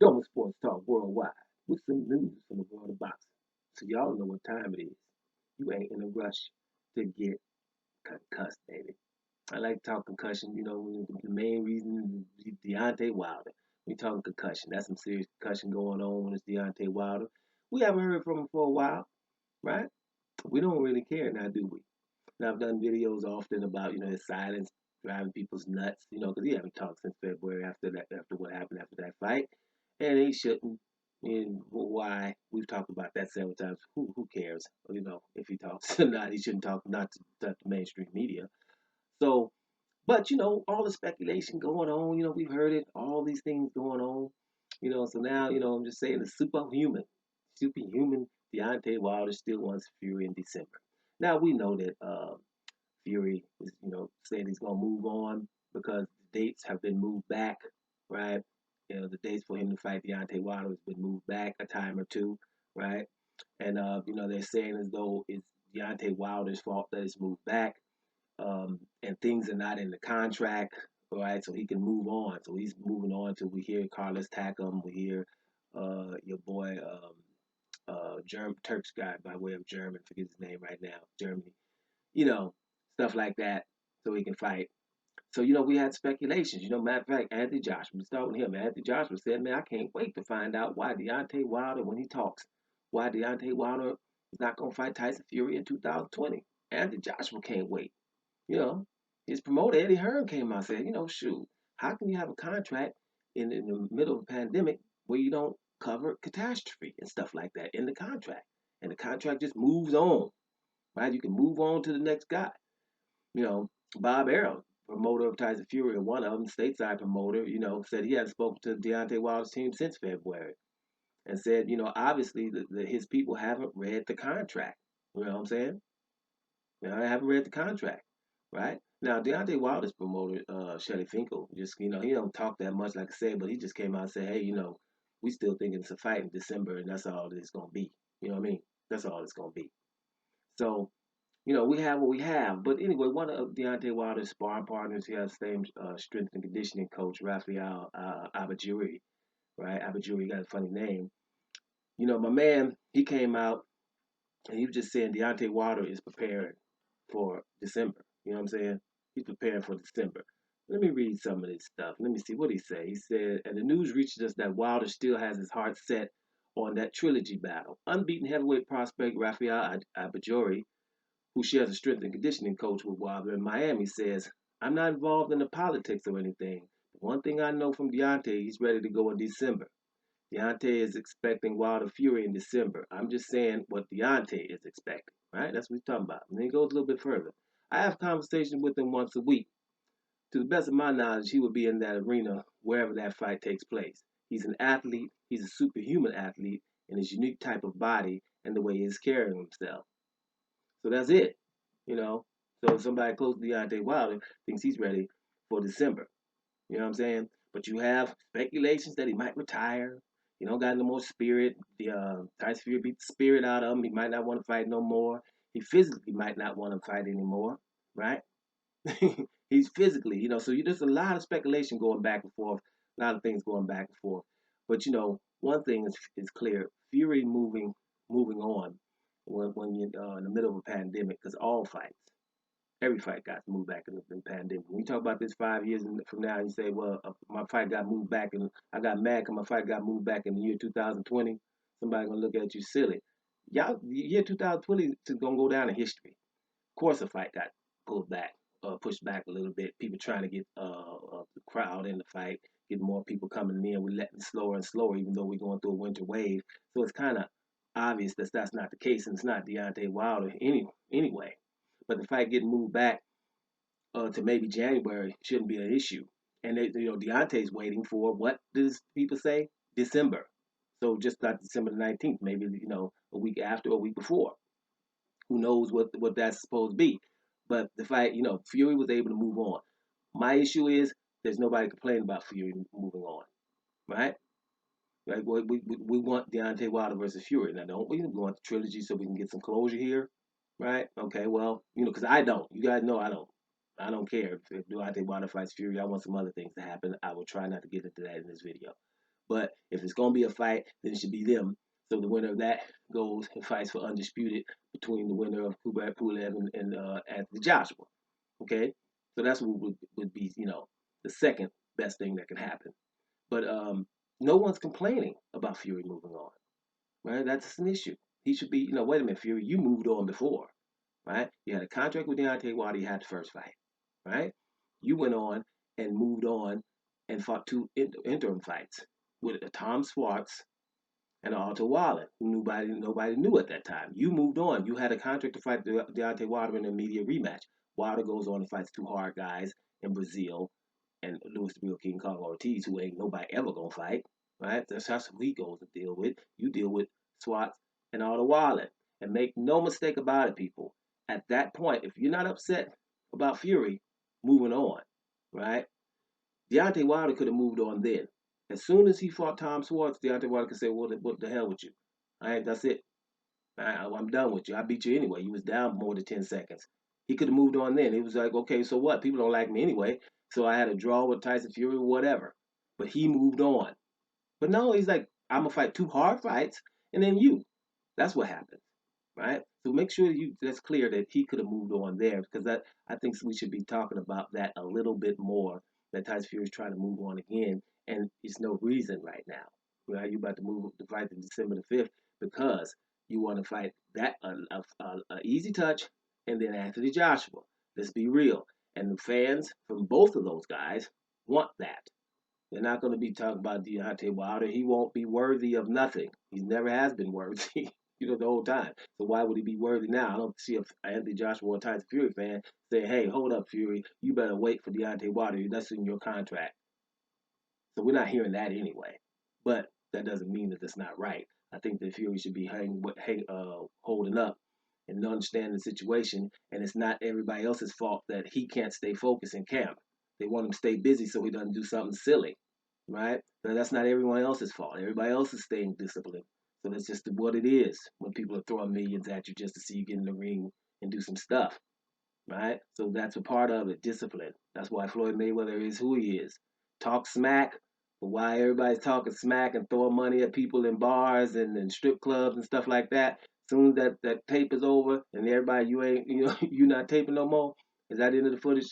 Doma Sports Talk Worldwide with some news from the world of boxing. So y'all know what time it is. You ain't in a rush to get concussed, baby. I like to talk concussion. The main reason is Deontay Wilder. We talking concussion. That's some serious concussion going on when it's Deontay Wilder. We haven't heard from him for a while, right? We don't really care now, do we? Now I've done videos often about his silence driving people's nuts. Because he haven't talked since February after what happened after that fight, and he shouldn't. And why? We've talked about that several times. Who cares? If he talks or not, he shouldn't talk. Not the mainstream media. So, but all the speculation going on. We've heard it. All these things going on. So now I'm just saying the superhuman Deontay Wilder still wants Fury in December. Now we know that Fury is, saying he's gonna move on because the dates have been moved back, right? The dates for him to fight Deontay Wilder has been moved back a time or two, right? And they're saying as though it's Deontay Wilder's fault that it's moved back, and things are not in the contract, right? So he can move on. So he's moving on till we hear Carlos Takam, we hear your boy Turks guy by way of German, forget his name right now, Germany, you know, stuff like that, so he can fight. So, we had speculations. Matter of fact, Anthony Joshua, let's start with him. Anthony Joshua said, man, I can't wait to find out why Deontay Wilder, when he talks, why Deontay Wilder is not going to fight Tyson Fury in 2020. Anthony Joshua can't wait. You know, his promoter, Eddie Hearn, came out and said, shoot, how can you have a contract in the middle of a pandemic where you don't cover catastrophe and stuff like that in the contract? And the contract just moves on, right? You can move on to the next guy. You know, Bob Arum, promoter of Tyson Fury, or one of them, stateside promoter, said he hadn't spoken to Deontay Wilder's team since February, and said, obviously his people haven't read the contract. You know what I'm saying? I haven't read the contract, right? Now, Deontay Wilder's promoter, Shelly Finkel, just, he don't talk that much, like I said, but he just came out and said, hey, we still thinking it's a fight in December, and that's all it's going to be. You know what I mean? That's all it's going to be. So, we have what we have. But anyway, one of Deontay Wilder's sparring partners, he has the same strength and conditioning coach, Raphael Abajiri, right? Abajiri got a funny name. My man, he came out and he was just saying Deontay Wilder is preparing for December. You know what I'm saying? He's preparing for December. Let me read some of this stuff. Let me see what he said. He said, and the news reaches us that Wilder still has his heart set on that trilogy battle. Unbeaten heavyweight prospect Raphael Abajori, who shares a strength and conditioning coach with Wilder in Miami, says, I'm not involved in the politics or anything. But one thing I know from Deontay, he's ready to go in December. Deontay is expecting Wilder Fury in December. I'm just saying what Deontay is expecting, right? That's what he's talking about. And then he goes a little bit further. I have conversations with him once a week. To the best of my knowledge, he will be in that arena wherever that fight takes place. He's an athlete. He's a superhuman athlete in his unique type of body and the way he's carrying himself. So that's it, you know. So if somebody close to Deontay Wilder thinks he's ready for December, you know what I'm saying? But you have speculations that he might retire. He don't got no more spirit. The Tyson Fury beat the spirit out of him. He might not want to fight no more. He physically might not want to fight anymore, right? He's physically, so there's a lot of speculation going back and forth, a lot of things going back and forth. But one thing is clear: Fury moving on when you're in the middle of a pandemic, because all fights, every fight got moved back in the pandemic. When you talk about this 5 years from now, and you say, well, my fight got moved back, and I got mad because my fight got moved back in the year 2020. Somebody gonna look at you silly. Y'all, the year 2020 is gonna go down in history. Of course, the fight got pulled back, pushed back a little bit. People trying to get the crowd in the fight, get more people coming in. We're letting it slower and slower, even though we're going through a winter wave. So it's kind of obvious that that's not the case, and it's not Deontay Wilder anyway. But the fight getting moved back to maybe January shouldn't be an issue. And Deontay's waiting for, what does people say? December. So just not December the 19th, maybe a week after or a week before. Who knows what that's supposed to be? But the fight, Fury was able to move on. My issue is there's nobody complaining about Fury moving on, right? Right? We want Deontay Wilder versus Fury. Now, don't we want the trilogy so we can get some closure here, right? Okay, well, because I don't. You guys know I don't. I don't care if Deontay Wilder fights Fury. I want some other things to happen. I will try not to get into that in this video. But if it's gonna be a fight, then it should be them. So the winner of that goes and fights for undisputed between the winner of Kubrat Pulev and Anthony Joshua. Okay, so that's what would be the second best thing that can happen. But no one's complaining about Fury moving on, right? That's an issue. He should be, wait a minute, Fury, you moved on before, right? You had a contract with Deontay Wilder, you had the first fight, right? You went on and moved on and fought two interim fights with Tom Schwartz and Otto Wilder, who nobody knew at that time. You moved on. You had a contract to fight Deontay Wilder in an immediate rematch. Wilder goes on and fights two hard guys in Brazil and Luis the Real King Kong Ortiz, who ain't nobody ever gonna fight, right? That's who he goes to deal with. You deal with Schwartz and Otto Wilder. And make no mistake about it, people. At that point, if you're not upset about Fury moving on, right? Deontay Wilder could have moved on then. As soon as he fought Tom Schwartz, Deontay Wilder could say, "Well, what the hell with you? That's it. I'm done with you. I beat you anyway. You was down more than 10 seconds." He could have moved on then. It was like, okay, so what? People don't like me anyway, so I had a draw with Tyson Fury, or whatever. But he moved on. But no, he's like, I'm gonna fight two hard fights, and then you. That's what happened, right? So make sure that's clear that he could have moved on there, because I think we should be talking about that a little bit more. That Tyson Fury is trying to move on again, and it's no reason right now. Right? You about to move to fight in December the 5th because you want to fight that a easy touch, and then Anthony Joshua. Let's be real, and the fans from both of those guys want that. They're not going to be talking about Deontay Wilder. He won't be worthy of nothing. He never has been worthy, the whole time. So why would he be worthy now? I don't see if Anthony Joshua or Tyson Fury fan say, "Hey, hold up, Fury, you better wait for Deontay Wilder. That's in your contract." So we're not hearing that anyway. But that doesn't mean that that's not right. I think that Fury should be holding up and understanding the situation. And it's not everybody else's fault that he can't stay focused in camp. They want him to stay busy so he doesn't do something silly, right? But that's not everyone else's fault. Everybody else is staying disciplined. So that's just what it is when people are throwing millions at you just to see you get in the ring and do some stuff, right? So that's a part of it, discipline. That's why Floyd Mayweather is who he is. Talk smack, but why everybody's talking smack and throwing money at people in bars and strip clubs and stuff like that. Soon as that tape is over and everybody you're not taping no more. Is that the end of the footage?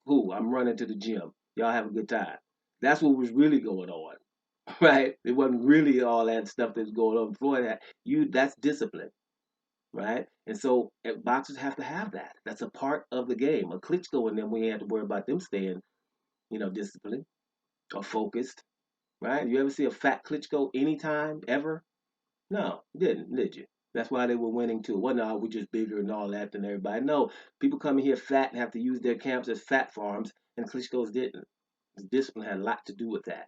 Cool. I'm running to the gym. Y'all have a good time. That's what was really going on, right? It wasn't really all that stuff that's going on. Floyd had that's discipline, right? And so boxers have to have that. That's a part of the game. A Klitschko and them, we ain't have to worry about them staying, disciplined or focused, right? You ever see a fat Klitschko anytime ever? No, you didn't, did you? That's why they were winning too. Well, no, we're just bigger and all that than everybody. No, people come in here fat and have to use their camps as fat farms, and Klitschko's didn't. Discipline had a lot to do with that.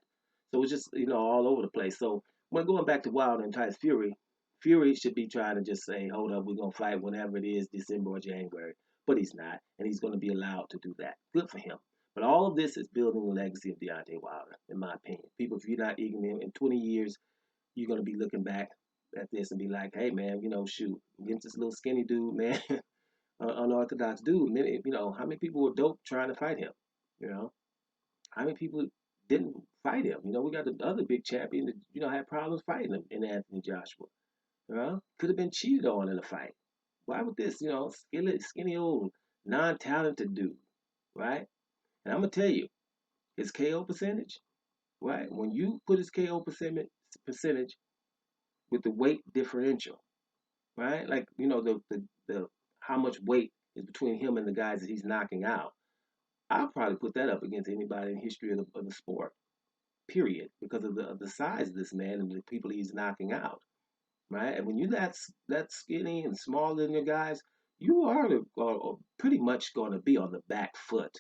So it's just all over the place. So when going back to Wilder and Tyson Fury, Fury should be trying to just say, hold up, we're gonna fight whenever it is, December or January. But he's not, and he's gonna be allowed to do that. Good for him. But all of this is building the legacy of Deontay Wilder, in my opinion. People, if you're not eating him in 20 years, you're gonna be looking back at this and be like, hey man, shoot, against this little skinny dude, man, unorthodox dude. How many people were dope trying to fight him? You know, how many people didn't fight him? We got the other big champion that had problems fighting him in Anthony Joshua. Could have been cheated on in a fight. Why would this, skinny old non-talented dude, right? And I'm gonna tell you, his KO percentage, right? When you put his KO percentage with the weight differential, right? Like the how much weight is between him and the guys that he's knocking out. I'll probably put that up against anybody in history of the sport. Period, because of the size of this man and the people he's knocking out, right? And when you that skinny and smaller than your guys, you are pretty much going to be on the back foot,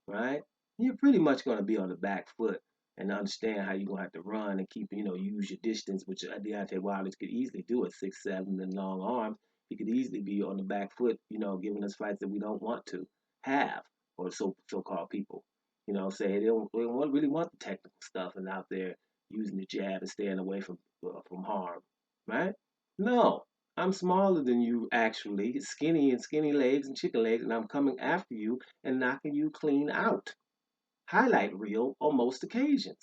right? You're pretty much going to be on the back foot and understand how you're going to have to run and keep, use your distance, which Deontay Wilder could easily do at 6'7" and long arms. He could easily be on the back foot, giving us fights that we don't want to have, or so-called people. Say they don't really want the technical stuff and out there using the jab and staying away from harm, right? No, I'm smaller than you actually, skinny legs and chicken legs, and I'm coming after you and knocking you clean out. Highlight reel on most occasions.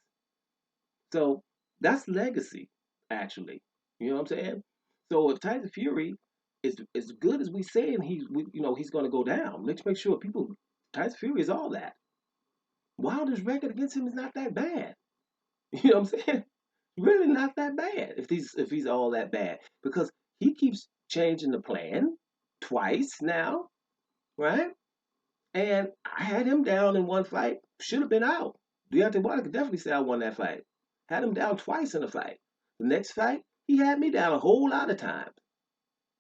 So That's legacy, actually. You know what I'm saying? So if Tyson Fury is as good as we saying he's going to go down, let's make sure people Tyson Fury is all that. Wilder's record against him is not that bad. You know what I'm saying? Really not that bad if he's all that bad because he keeps changing the plan twice now, right? And I had him down in one fight, should have been out. Deontay Wilder could definitely say I won that fight. Had him down twice in a fight. The next fight, he had me down a whole lot of times.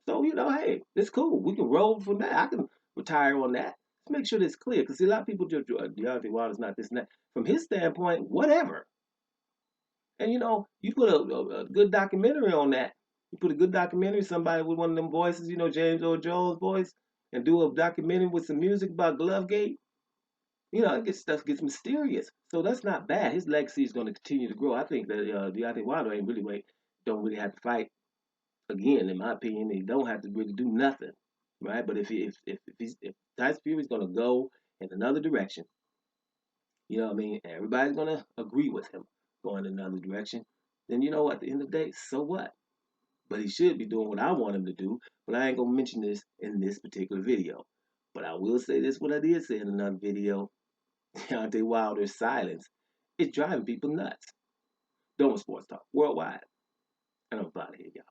So, hey, it's cool. We can roll from that. I can retire on that. Let's make sure that's clear. Because a lot of people just, Deontay Wilder's not this and that. From his standpoint, whatever. And, you put a good documentary on that. You put a good documentary, somebody with one of them voices, James Earl Jones' voice, and do a documentary with some music about Glovegate. It gets mysterious. So that's not bad. His legacy is going to continue to grow. I think that Deontay Wilder don't really have to fight again. In my opinion, he don't have to really do nothing, right? But if Tyson Fury is going to go in another direction, you know what I mean, and everybody's going to agree with him going in another direction, then at the end of the day, so what? But he should be doing what I want him to do. But I ain't gonna mention this in this particular video. But I will say this: what I did say in another video. Deontay Wilder's silence is driving people nuts. Doma Sports Talk worldwide. And I'm out of here, y'all.